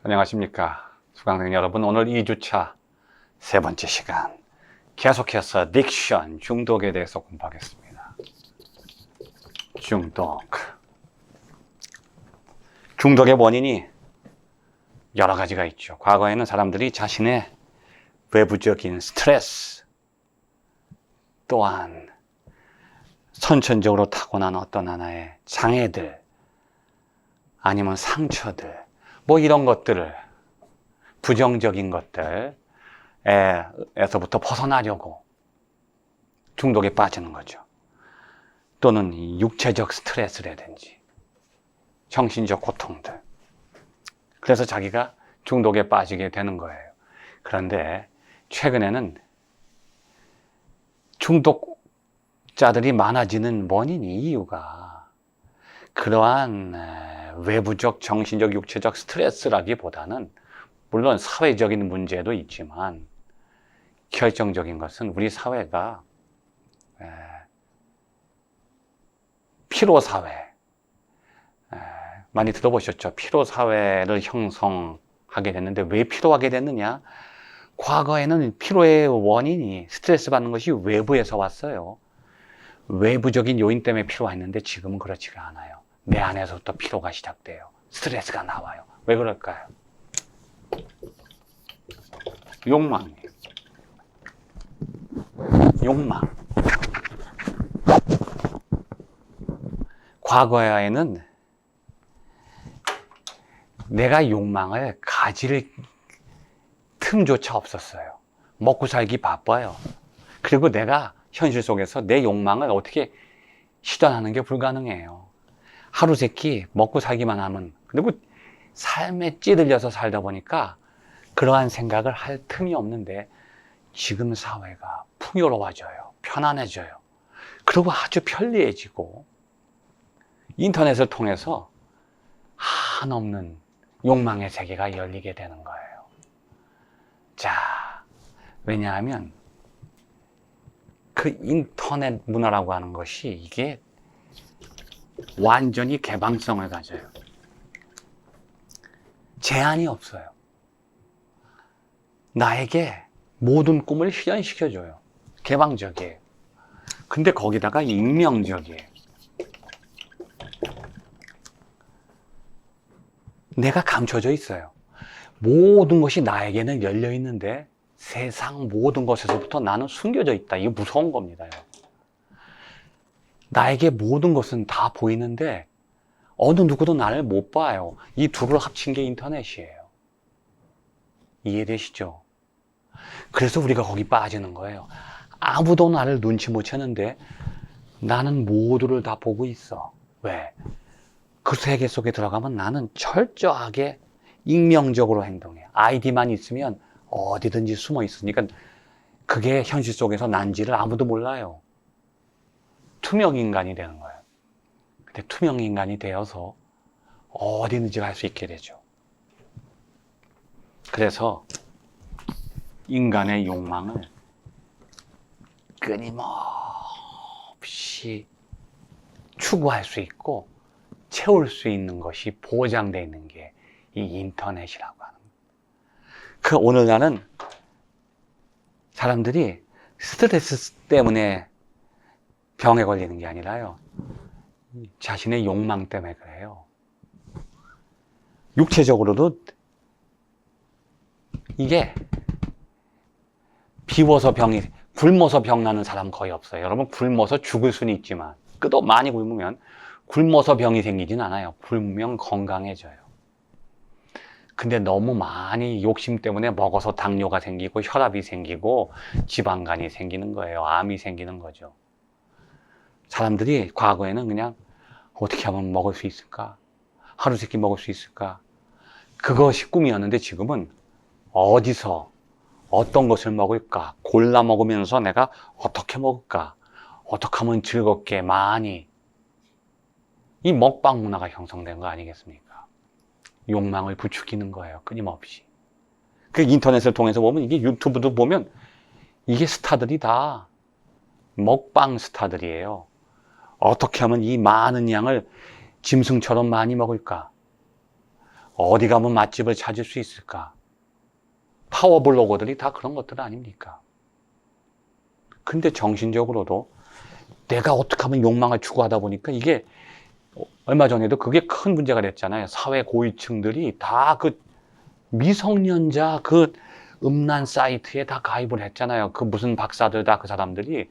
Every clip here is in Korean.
안녕하십니까. 수강생 여러분, 오늘 2주차 세 번째 시간 계속해서 딕션, 중독에 대해서 공부하겠습니다. 중독의 원인이 여러 가지가 있죠. 과거에는 사람들이 자신의 외부적인 스트레스 또한 선천적으로 타고난 어떤 하나의 장애들 아니면 상처들 뭐 이런 것들을 부정적인 것들에서부터 벗어나려고 중독에 빠지는 거죠. 또는 육체적 스트레스라든지 정신적 고통들. 그래서 자기가 중독에 빠지게 되는 거예요. 그런데 최근에는 중독자들이 많아지는 원인이 이유가 그러한 외부적 정신적 육체적 스트레스라기보다는 물론 사회적인 문제도 있지만 결정적인 것은 우리 사회가 피로사회 많이 들어보셨죠? 피로사회를 형성하게 됐는데 왜 피로하게 됐느냐? 과거에는 피로의 원인이 스트레스 받는 것이 외부에서 왔어요. 외부적인 요인 때문에 피로했는데 지금은 그렇지가 않아요. 내 안에서부터 피로가 시작돼요. 스트레스가 나와요. 왜 그럴까요? 욕망이에요. 욕망. 과거에는 내가 욕망을 가질 틈조차 없었어요. 먹고 살기 바빠요. 그리고 내가 현실 속에서 내 욕망을 어떻게 실현하는 게 불가능해요. 하루 세끼 먹고 살기만 하면, 그리고 삶에 찌들려서 살다 보니까 그러한 생각을 할 틈이 없는데 지금 사회가 풍요로워져요. 편안해져요. 그리고 아주 편리해지고 인터넷을 통해서 한없는 욕망의 세계가 열리게 되는 거예요. 자, 왜냐하면 그 인터넷 문화라고 하는 것이 이게 완전히 개방성을 가져요. 제한이 없어요. 나에게 모든 꿈을 실현시켜줘요. 개방적이에요. 근데 거기다가 익명적이에요. 내가 감춰져 있어요. 모든 것이 나에게는 열려 있는데 세상 모든 것에서부터 나는 숨겨져 있다. 이게 무서운 겁니다. 나에게 모든 것은 다 보이는데 어느 누구도 나를 못 봐요. 이 둘을 합친 게 인터넷이에요. 이해되시죠? 그래서 우리가 거기 빠지는 거예요. 아무도 나를 눈치 못 채는데 나는 모두를 다 보고 있어. 왜? 그 세계 속에 들어가면 나는 철저하게 익명적으로 행동해. 아이디만 있으면 어디든지 숨어 있으니까 그게 현실 속에서 난지를 아무도 몰라요. 투명 인간이 되는 거예요. 근데 투명 인간이 되어서 어디든지 갈 수 있게 되죠. 그래서 인간의 욕망을 끊임없이 추구할 수 있고 채울 수 있는 것이 보장되어 있는 게 이 인터넷이라고 하는 거예요. 그 오늘날은 사람들이 스트레스 때문에 병에 걸리는 게 아니라요. 자신의 욕망 때문에 그래요. 육체적으로도 이게 굶어서 병 나는 사람 거의 없어요. 여러분, 굶어서 죽을 수는 있지만, 또 많이 굶으면 굶어서 병이 생기진 않아요. 굶으면 건강해져요. 근데 너무 많이 욕심 때문에 먹어서 당뇨가 생기고 혈압이 생기고 지방간이 생기는 거예요. 암이 생기는 거죠. 사람들이 과거에는 그냥 어떻게 하면 먹을 수 있을까? 하루 세끼 먹을 수 있을까? 그것이 꿈이었는데 지금은 어디서 어떤 것을 먹을까? 골라 먹으면서 내가 어떻게 먹을까? 어떻게 하면 즐겁게 많이 이 먹방 문화가 형성된 거 아니겠습니까? 욕망을 부추기는 거예요. 끊임없이. 그 인터넷을 통해서 보면 이게 유튜브도 보면 이게 스타들이 다 먹방 스타들이에요. 어떻게 하면 이 많은 양을 짐승처럼 많이 먹을까? 어디 가면 맛집을 찾을 수 있을까? 파워블로거들이 다 그런 것들 아닙니까? 근데 정신적으로도 내가 어떻게 하면 욕망을 추구하다 보니까 이게 얼마 전에도 그게 큰 문제가 됐잖아요. 사회 고위층들이 다 그 미성년자 그 음란 사이트에 다 가입을 했잖아요. 그 무슨 박사들 다 그 사람들이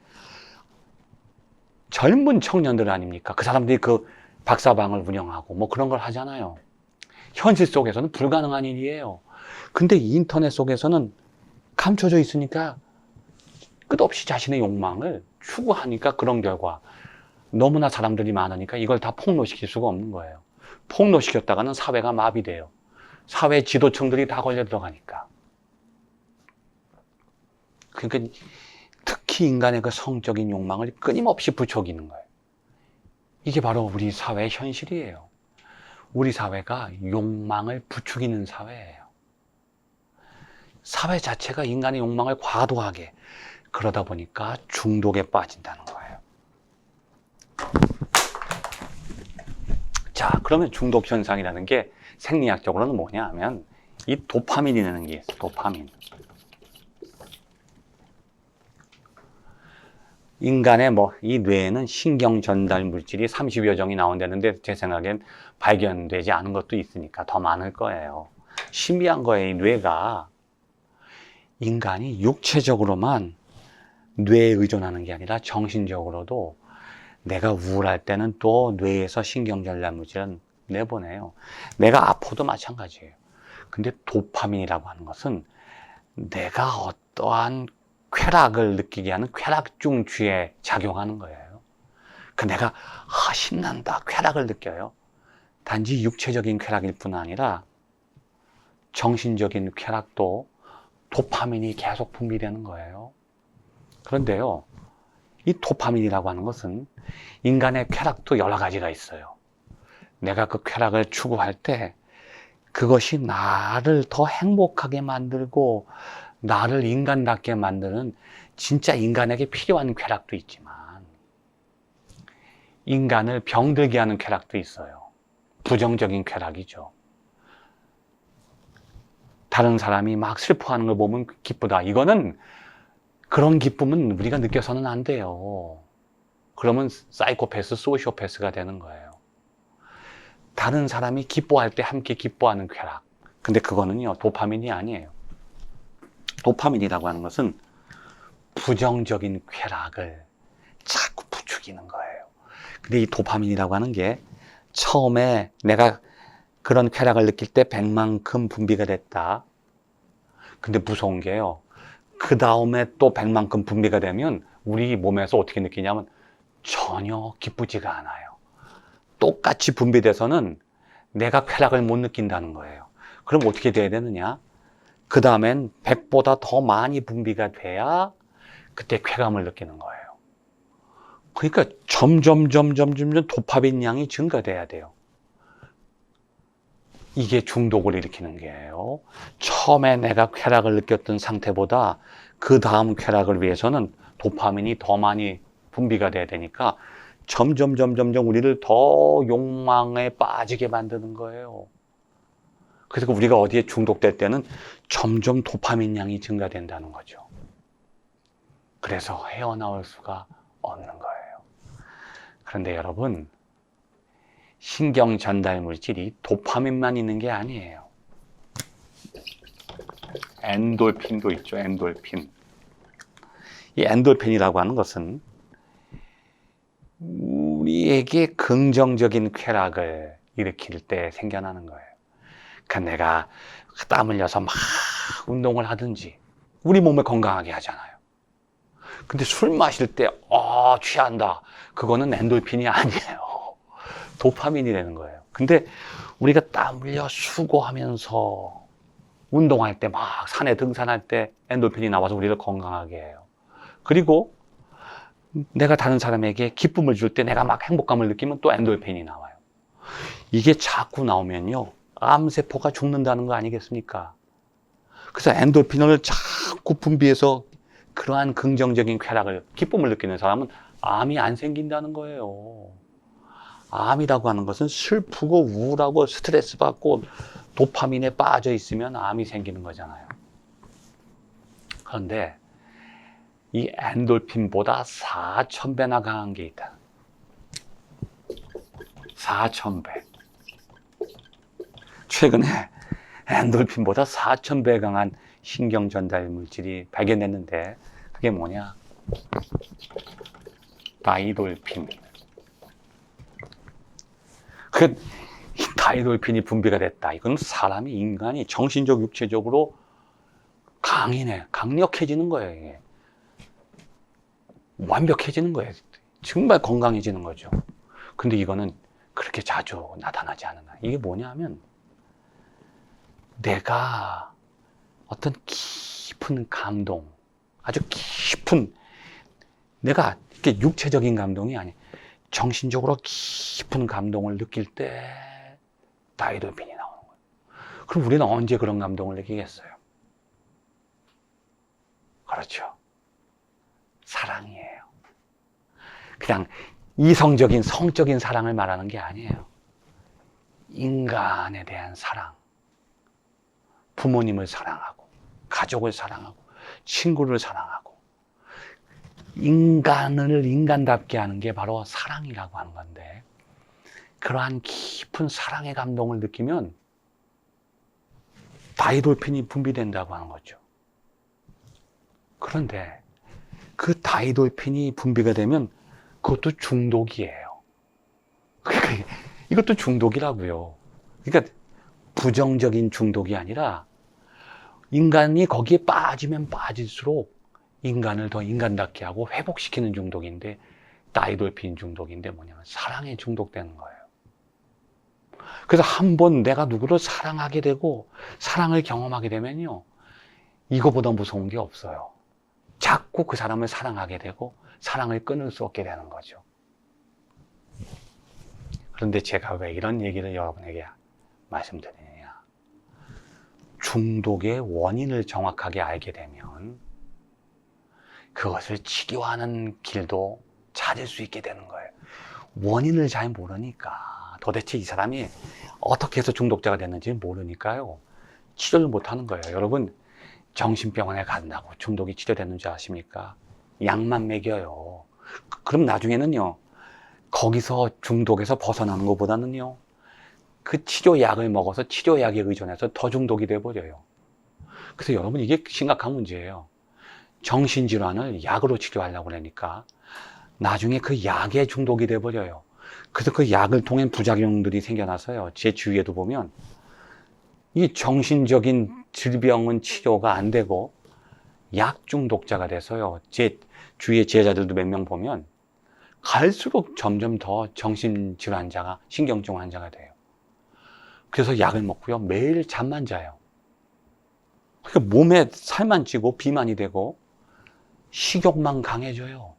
젊은 청년들 아닙니까? 그 사람들이 그 박사방을 운영하고 뭐 그런 걸 하잖아요. 현실 속에서는 불가능한 일이에요. 근데 인터넷 속에서는 감춰져 있으니까 끝없이 자신의 욕망을 추구하니까 그런 결과 너무나 사람들이 많으니까 이걸 다 폭로시킬 수가 없는 거예요. 폭로시켰다가는 사회가 마비돼요. 사회 지도층들이 다 걸려 들어가니까. 그러니까 특히 인간의 그 성적인 욕망을 끊임없이 부추기는 거예요. 이게 바로 우리 사회의 현실이에요. 우리 사회가 욕망을 부추기는 사회예요. 사회 자체가 인간의 욕망을 과도하게, 그러다 보니까 중독에 빠진다는 거예요. 자, 그러면 중독 현상이라는 게 생리학적으로는 뭐냐 하면 이 도파민이라는 게 있어요. 도파민. 인간의 이 뇌에는 신경 전달 물질이 30여 종이 나온다는데 제 생각엔 발견되지 않은 것도 있으니까 더 많을 거예요. 신비한 거예요. 이 뇌가 인간이 육체적으로만 뇌에 의존하는 게 아니라 정신적으로도 내가 우울할 때는 또 뇌에서 신경 전달 물질은 내보내요. 내가 아파도 마찬가지예요. 근데 도파민이라고 하는 것은 내가 어떠한 쾌락을 느끼게 하는 쾌락중추에 작용하는 거예요. 내가 신난다, 쾌락을 느껴요. 단지 육체적인 쾌락일 뿐 아니라 정신적인 쾌락도 도파민이 계속 분비되는 거예요. 그런데요, 이 도파민이라고 하는 것은 인간의 쾌락도 여러 가지가 있어요. 내가 그 쾌락을 추구할 때 그것이 나를 더 행복하게 만들고 나를 인간답게 만드는 진짜 인간에게 필요한 쾌락도 있지만 인간을 병들게 하는 쾌락도 있어요. 부정적인 쾌락이죠. 다른 사람이 막 슬퍼하는 걸 보면 기쁘다. 이거는 그런 기쁨은 우리가 느껴서는 안 돼요. 그러면 사이코패스, 소시오패스가 되는 거예요. 다른 사람이 기뻐할 때 함께 기뻐하는 쾌락. 근데 그거는요, 도파민이 아니에요. 도파민이라고 하는 것은 부정적인 쾌락을 자꾸 부추기는 거예요. 근데 이 도파민이라고 하는 게 처음에 내가 그런 쾌락을 느낄 때 100만큼 분비가 됐다. 근데 무서운 게요, 그 다음에 또 100만큼 분비가 되면 우리 몸에서 어떻게 느끼냐면 전혀 기쁘지가 않아요. 똑같이 분비돼서는 내가 쾌락을 못 느낀다는 거예요. 그럼 어떻게 돼야 되느냐? 그 다음엔 100보다 더 많이 분비가 돼야 그때 쾌감을 느끼는 거예요. 그러니까 점점 도파민 양이 증가돼야 돼요. 이게 중독을 일으키는 거예요. 처음에 내가 쾌락을 느꼈던 상태보다 그 다음 쾌락을 위해서는 도파민이 더 많이 분비가 돼야 되니까 점점 우리를 더 욕망에 빠지게 만드는 거예요. 그래서 우리가 어디에 중독될 때는 점점 도파민 양이 증가된다는 거죠. 그래서 헤어나올 수가 없는 거예요. 그런데 여러분, 신경 전달 물질이 도파민만 있는 게 아니에요. 엔돌핀도 있죠, 엔돌핀. 이 엔돌핀이라고 하는 것은 우리에게 긍정적인 쾌락을 일으킬 때 생겨나는 거예요. 그러니까 내가 땀 흘려서 막 운동을 하든지 우리 몸을 건강하게 하잖아요. 근데 술 마실 때 취한다. 그거는 엔돌핀이 아니에요. 도파민이 되는 거예요. 근데 우리가 땀 흘려 수고하면서 운동할 때 막 산에 등산할 때 엔돌핀이 나와서 우리를 건강하게 해요. 그리고 내가 다른 사람에게 기쁨을 줄 때 내가 막 행복감을 느끼면 또 엔돌핀이 나와요. 이게 자꾸 나오면요, 암세포가 죽는다는 거 아니겠습니까? 그래서 엔돌핀을 자꾸 분비해서 그러한 긍정적인 쾌락을, 기쁨을 느끼는 사람은 암이 안 생긴다는 거예요. 암이라고 하는 것은 슬프고 우울하고 스트레스 받고 도파민에 빠져 있으면 암이 생기는 거잖아요. 그런데 이 엔돌핀보다 4,000배나 강한 게 있다. 4,000배. 최근에 엔돌핀보다 4,000배 강한 신경 전달 물질이 발견됐는데 그게 뭐냐? 다이돌핀. 그 다이돌핀이 분비가 됐다. 이건 사람이, 인간이 정신적, 육체적으로 강력해지는 거예요. 이게. 완벽해지는 거예요. 정말 건강해지는 거죠. 근데 이거는 그렇게 자주 나타나지 않는다. 이게 뭐냐 하면 내가 어떤 깊은 감동, 아주 깊은, 내가 이렇게 육체적인 감동이 아니에요. 정신적으로 깊은 감동을 느낄 때 다이돌핀이 나오는 거예요. 그럼 우리는 언제 그런 감동을 느끼겠어요? 그렇죠. 사랑이에요. 그냥 이성적인, 성적인 사랑을 말하는 게 아니에요. 인간에 대한 사랑. 부모님을 사랑하고, 가족을 사랑하고, 친구를 사랑하고, 인간을 인간답게 하는 게 바로 사랑이라고 하는 건데, 그러한 깊은 사랑의 감동을 느끼면 다이돌핀이 분비된다고 하는 거죠. 그런데 그 다이돌핀이 분비가 되면 그것도 중독이에요. 그러니까 이것도 중독이라고요. 그러니까 부정적인 중독이 아니라 인간이 거기에 빠지면 빠질수록 인간을 더 인간답게 하고 회복시키는 중독인데, 다이돌핀 중독인데 뭐냐면 사랑에 중독되는 거예요. 그래서 한번 내가 누구를 사랑하게 되고 사랑을 경험하게 되면요, 이거보다 무서운 게 없어요. 자꾸 그 사람을 사랑하게 되고 사랑을 끊을 수 없게 되는 거죠. 그런데 제가 왜 이런 얘기를 여러분에게 말씀드리느냐. 중독의 원인을 정확하게 알게 되면 그것을 치료하는 길도 찾을 수 있게 되는 거예요. 원인을 잘 모르니까, 도대체 이 사람이 어떻게 해서 중독자가 됐는지 모르니까요, 치료를 못 하는 거예요. 여러분, 정신병원에 간다고 중독이 치료되는 줄 아십니까? 약만 먹여요. 그럼 나중에는요, 거기서 중독에서 벗어나는 것보다는요, 그 치료약을 먹어서 치료약에 의존해서 더 중독이 돼버려요. 그래서 여러분, 이게 심각한 문제예요. 정신질환을 약으로 치료하려고 그러니까 나중에 그 약에 중독이 돼버려요. 그래서 그 약을 통한 부작용들이 생겨나서요, 제 주위에도 보면 이 정신적인 질병은 치료가 안 되고 약 중독자가 돼서요, 제 주위에 제자들도 몇 명 보면 갈수록 점점 더 정신질환자가, 신경증 환자가 돼요. 그래서 약을 먹고요, 매일 잠만 자요. 그러니까 몸에 살만 찌고 비만이 되고 식욕만 강해져요.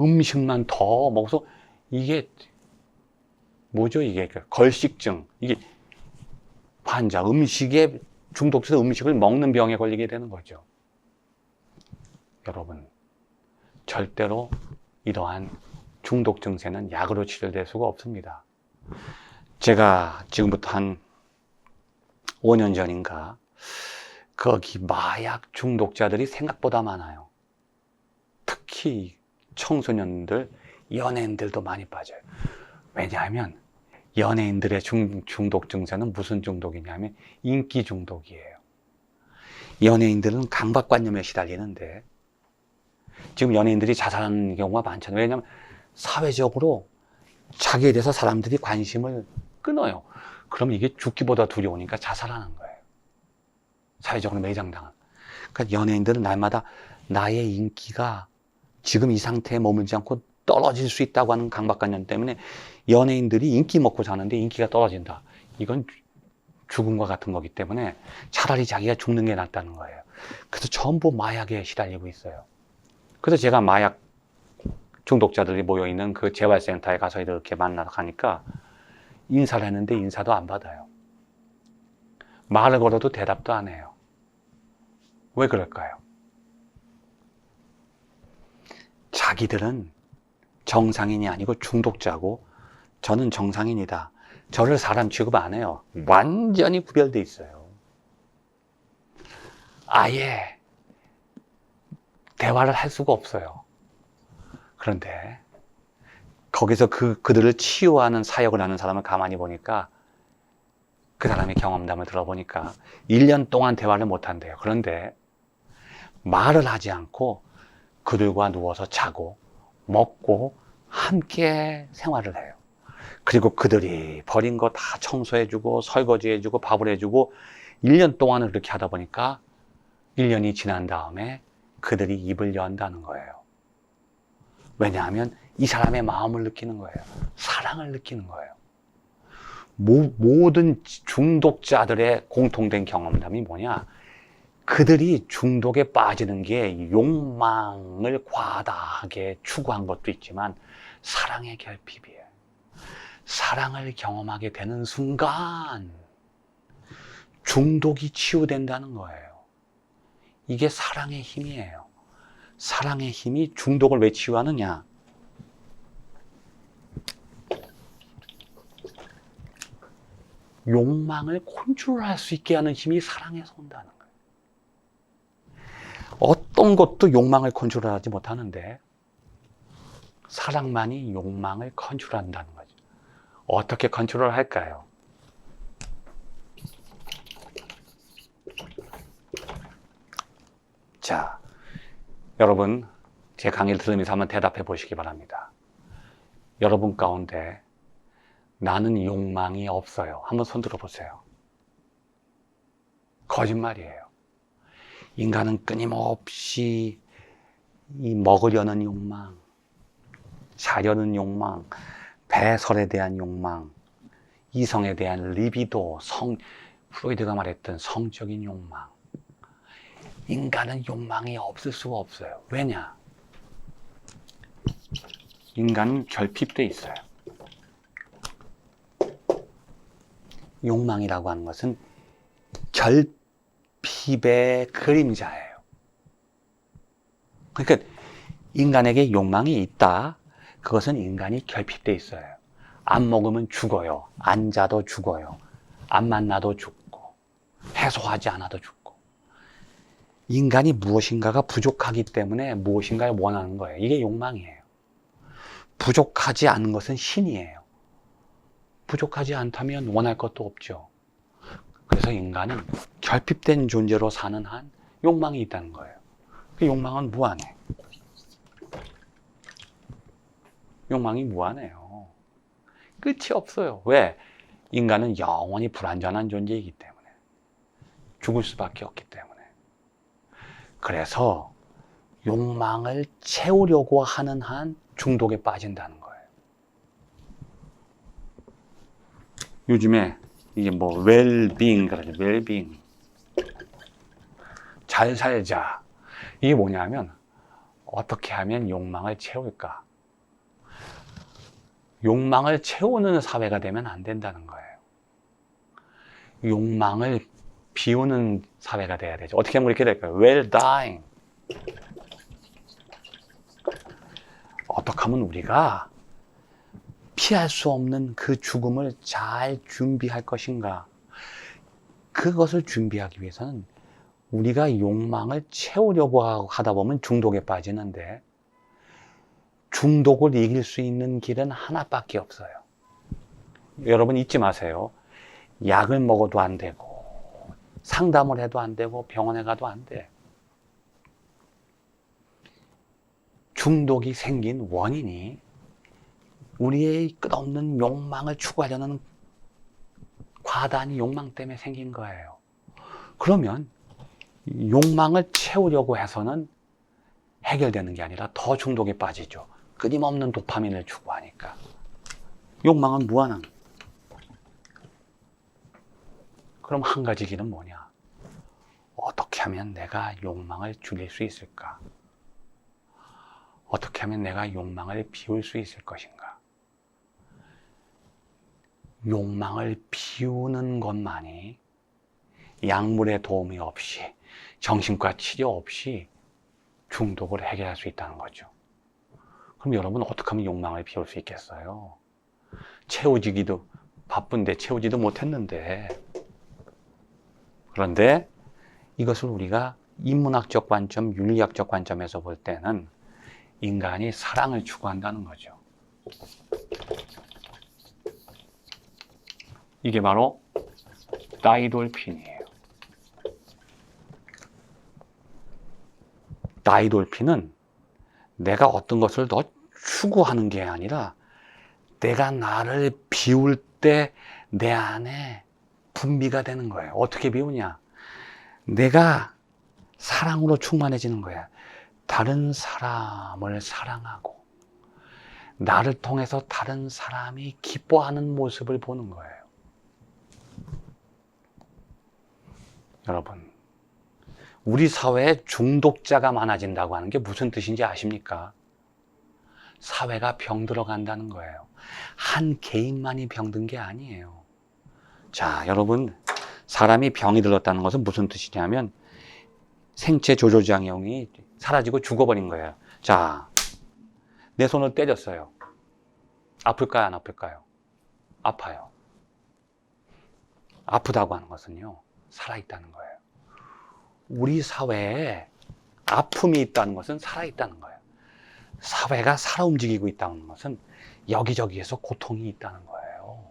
음식만 더 먹어서, 이게 뭐죠? 이게 걸식증, 이게 환자, 음식에 중독돼서 음식을 먹는 병에 걸리게 되는 거죠. 여러분, 절대로 이러한 중독 증세는 약으로 치료될 수가 없습니다. 제가 지금부터 한 5년 전인가, 거기 마약 중독자들이 생각보다 많아요. 특히 청소년들, 연예인들도 많이 빠져요. 왜냐하면 연예인들의 중독 증세는 무슨 중독이냐면 인기 중독이에요. 연예인들은 강박관념에 시달리는데, 지금 연예인들이 자살하는 경우가 많잖아요. 왜냐하면 사회적으로 자기에 대해서 사람들이 관심을 끊어요. 그럼 이게 죽기보다 두려우니까 자살하는 거예요. 사회적으로 매장당한. 그러니까 연예인들은 날마다 나의 인기가 지금 이 상태에 머물지 않고 떨어질 수 있다고 하는 강박관념 때문에 연예인들이 인기 먹고 사는데 인기가 떨어진다. 이건 죽음과 같은 거기 때문에 차라리 자기가 죽는 게 낫다는 거예요. 그래서 전부 마약에 시달리고 있어요. 그래서 제가 마약 중독자들이 모여있는 그 재활센터에 가서 이렇게 만나러 가니까 인사를 했는데 인사도 안 받아요. 말을 걸어도 대답도 안 해요. 왜 그럴까요? 자기들은 정상인이 아니고 중독자고, 저는 정상인이다. 저를 사람 취급 안 해요. 완전히 구별돼 있어요. 아예 대화를 할 수가 없어요. 그런데 거기서 그들을 치유하는 사역을 하는 사람을 가만히 보니까 그 사람의 경험담을 들어보니까 1년 동안 대화를 못 한대요. 그런데 말을 하지 않고 그들과 누워서 자고 먹고 함께 생활을 해요. 그리고 그들이 버린 거 다 청소해주고 설거지해주고 밥을 해주고 1년 동안을 그렇게 하다 보니까 1년이 지난 다음에 그들이 입을 연다는 거예요. 왜냐하면 이 사람의 마음을 느끼는 거예요. 사랑을 느끼는 거예요. 모든 중독자들의 공통된 경험담이 뭐냐? 그들이 중독에 빠지는 게 욕망을 과다하게 추구한 것도 있지만 사랑의 결핍이에요. 사랑을 경험하게 되는 순간 중독이 치유된다는 거예요. 이게 사랑의 힘이에요. 사랑의 힘이 중독을 왜 치유하느냐? 욕망을 컨트롤할 수 있게 하는 힘이 사랑에서 온다는 거예요. 어떤 것도 욕망을 컨트롤하지 못하는데 사랑만이 욕망을 컨트롤한다는 거죠. 어떻게 컨트롤할까요? 자, 여러분 제 강의를 들으면서 한번 대답해 보시기 바랍니다. 여러분 가운데 나는 욕망이 없어요. 한번 손 들어보세요. 거짓말이에요. 인간은 끊임없이 이 먹으려는 욕망, 자려는 욕망, 배설에 대한 욕망, 이성에 대한 리비도, 프로이드가 말했던 성적인 욕망. 인간은 욕망이 없을 수가 없어요. 왜냐? 인간은 결핍돼 있어요. 욕망이라고 하는 것은 결핍의 그림자예요. 그러니까 인간에게 욕망이 있다. 그것은 인간이 결핍돼 있어요. 안 먹으면 죽어요. 안 자도 죽어요. 안 만나도 죽고 해소하지 않아도 죽고. 인간이 무엇인가가 부족하기 때문에 무엇인가를 원하는 거예요. 이게 욕망이에요. 부족하지 않은 것은 신이에요. 부족하지 않다면 원할 것도 없죠. 그래서 인간은 결핍된 존재로 사는 한 욕망이 있다는 거예요. 그 욕망은 무한해. 욕망이 무한해요. 끝이 없어요. 왜? 인간은 영원히 불완전한 존재이기 때문에. 죽을 수밖에 없기 때문에. 그래서 욕망을 채우려고 하는 한 중독에 빠진다는 거예요. 요즘에 이게 뭐 웰빙 그러죠. 웰빙. 잘 살자. 이게 뭐냐면 어떻게 하면 욕망을 채울까? 욕망을 채우는 사회가 되면 안 된다는 거예요. 욕망을 비우는 사회가 돼야 되죠. 어떻게 하면 이렇게 될까요? Well dying. 어떻게 하면 우리가 피할 수 없는 그 죽음을 잘 준비할 것인가? 그것을 준비하기 위해서는 우리가 욕망을 채우려고 하다 보면 중독에 빠지는데 중독을 이길 수 있는 길은 하나밖에 없어요. 여러분 잊지 마세요. 약을 먹어도 안 되고 상담을 해도 안 되고 병원에 가도 안 돼. 중독이 생긴 원인이 우리의 끝없는 욕망을 추구하려는 과다한 욕망 때문에 생긴 거예요. 그러면 욕망을 채우려고 해서는 해결되는 게 아니라 더 중독에 빠지죠. 끊임없는 도파민을 추구하니까. 욕망은 무한한. 그럼 한 가지 길은 뭐냐? 어떻게 하면 내가 욕망을 줄일 수 있을까? 어떻게 하면 내가 욕망을 비울 수 있을 것인가? 욕망을 비우는 것만이 약물의 도움이 없이 정신과 치료 없이 중독을 해결할 수 있다는 거죠. 그럼 여러분 어떻게 하면 욕망을 비울 수 있겠어요? 채워지기도 바쁜데 채우지도 못했는데. 그런데 이것을 우리가 인문학적 관점, 윤리학적 관점에서 볼 때는 인간이 사랑을 추구한다는 거죠. 이게 바로 다이돌핀이에요. 다이돌핀은 내가 어떤 것을 더 추구하는 게 아니라 내가 나를 비울 때 내 안에 분비가 되는 거예요. 어떻게 비우냐? 내가 사랑으로 충만해지는 거야. 다른 사람을 사랑하고 나를 통해서 다른 사람이 기뻐하는 모습을 보는 거예요. 여러분, 우리 사회에 중독자가 많아진다고 하는 게 무슨 뜻인지 아십니까? 사회가 병들어 간다는 거예요. 한 개인만이 병든 게 아니에요. 자, 여러분, 사람이 병이 들었다는 것은 무슨 뜻이냐면 생체 조조장형이 사라지고 죽어버린 거예요. 자, 내 손을 때렸어요. 아플까요? 안 아플까요? 아파요. 아프다고 하는 것은요, 살아있다는 거예요. 우리 사회에 아픔이 있다는 것은 살아있다는 거예요. 사회가 살아 움직이고 있다는 것은 여기저기에서 고통이 있다는 거예요.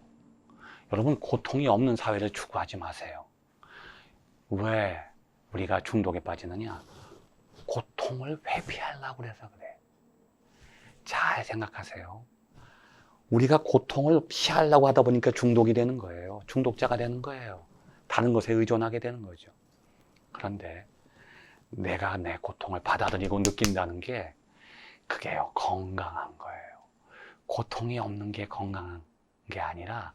여러분, 고통이 없는 사회를 추구하지 마세요. 왜 우리가 중독에 빠지느냐? 고통을 회피하려고 그래서 그래. 잘 생각하세요. 우리가 고통을 피하려고 하다 보니까 중독이 되는 거예요. 중독자가 되는 거예요. 다른 것에 의존하게 되는 거죠. 그런데 내가 내 고통을 받아들이고 느낀다는 게 그게요, 건강한 거예요. 고통이 없는 게 건강한 게 아니라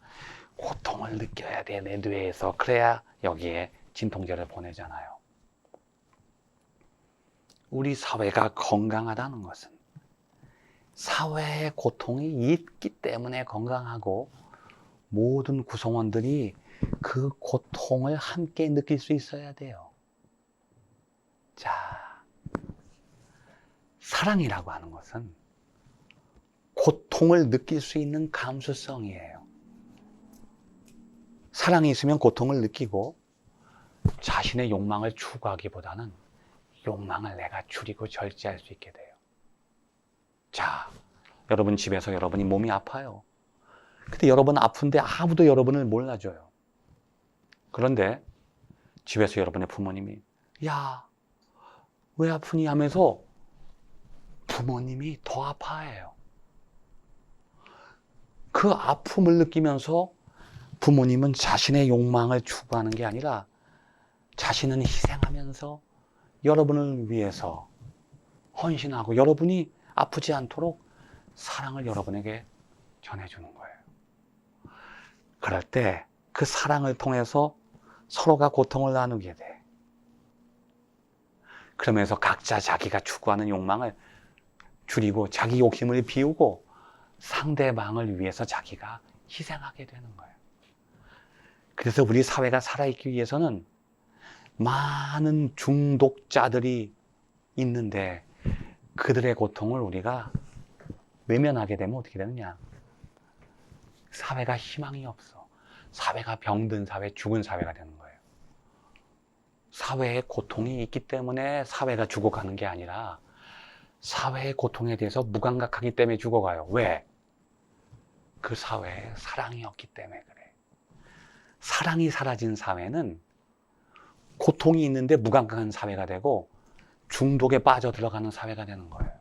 고통을 느껴야 돼, 내 뇌에서. 그래야 여기에 진통제를 보내잖아요. 우리 사회가 건강하다는 것은 사회에 고통이 있기 때문에 건강하고 모든 구성원들이 그 고통을 함께 느낄 수 있어야 돼요. 자, 사랑이라고 하는 것은 고통을 느낄 수 있는 감수성이에요. 사랑이 있으면 고통을 느끼고 자신의 욕망을 추구하기보다는 욕망을 내가 줄이고 절제할 수 있게 돼요. 자, 여러분 집에서 여러분이 몸이 아파요. 근데 여러분 아픈데 아무도 여러분을 몰라줘요. 그런데 집에서 여러분의 부모님이 야, 왜 아프니 하면서 부모님이 더 아파해요. 그 아픔을 느끼면서 부모님은 자신의 욕망을 추구하는 게 아니라 자신은 희생하면서 여러분을 위해서 헌신하고 여러분이 아프지 않도록 사랑을 여러분에게 전해주는 거예요. 그럴 때 그 사랑을 통해서 서로가 고통을 나누게 돼. 그러면서 각자 자기가 추구하는 욕망을 줄이고 자기 욕심을 비우고 상대방을 위해서 자기가 희생하게 되는 거예요. 그래서 우리 사회가 살아있기 위해서는 많은 중독자들이 있는데 그들의 고통을 우리가 외면하게 되면 어떻게 되느냐? 사회가 희망이 없어. 사회가 병든 사회, 죽은 사회가 되는 거예요. 사회에 고통이 있기 때문에 사회가 죽어가는 게 아니라 사회의 고통에 대해서 무감각하기 때문에 죽어가요. 왜? 그 사회에 사랑이 없기 때문에 그래. 사랑이 사라진 사회는 고통이 있는데 무감각한 사회가 되고 중독에 빠져 들어가는 사회가 되는 거예요.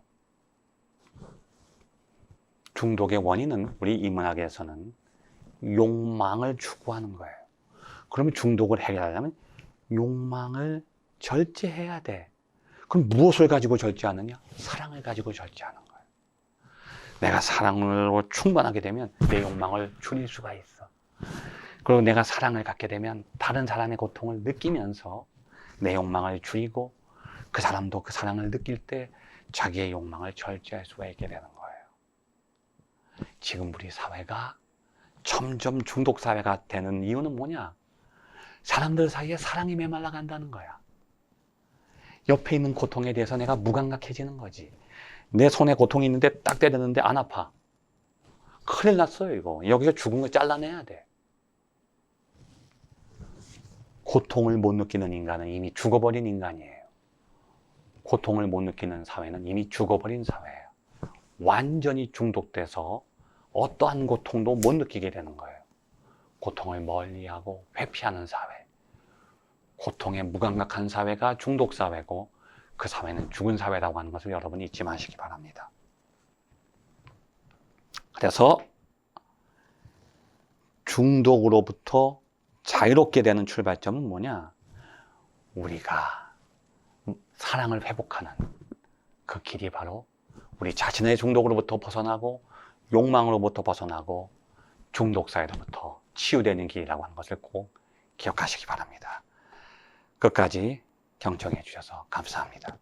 중독의 원인은 우리 인문학에서는 욕망을 추구하는 거예요. 그러면 중독을 해결하려면 욕망을 절제해야 돼. 그럼 무엇을 가지고 절제하느냐? 사랑을 가지고 절제하는 거예요. 내가 사랑으로 충만하게 되면 내 욕망을 줄일 수가 있어. 그리고 내가 사랑을 갖게 되면 다른 사람의 고통을 느끼면서 내 욕망을 줄이고 그 사람도 그 사랑을 느낄 때 자기의 욕망을 절제할 수가 있게 되는 거예요. 지금 우리 사회가 점점 중독 사회가 되는 이유는 뭐냐? 사람들 사이에 사랑이 메말라 간다는 거야. 옆에 있는 고통에 대해서 내가 무감각해지는 거지. 내 손에 고통이 있는데 딱 때렸는데 안 아파. 큰일 났어요, 이거. 여기서 죽은 거 잘라내야 돼. 고통을 못 느끼는 인간은 이미 죽어버린 인간이에요. 고통을 못 느끼는 사회는 이미 죽어버린 사회예요. 완전히 중독돼서 어떠한 고통도 못 느끼게 되는 거예요. 고통을 멀리하고 회피하는 사회. 고통에 무감각한 사회가 중독 사회고 그 사회는 죽은 사회라고 하는 것을 여러분이 잊지 마시기 바랍니다. 그래서 중독으로부터 자유롭게 되는 출발점은 뭐냐? 우리가 사랑을 회복하는 그 길이 바로 우리 자신의 중독으로부터 벗어나고 욕망으로부터 벗어나고 중독사회로부터 치유되는 길이라고 하는 것을 꼭 기억하시기 바랍니다. 끝까지 경청해 주셔서 감사합니다.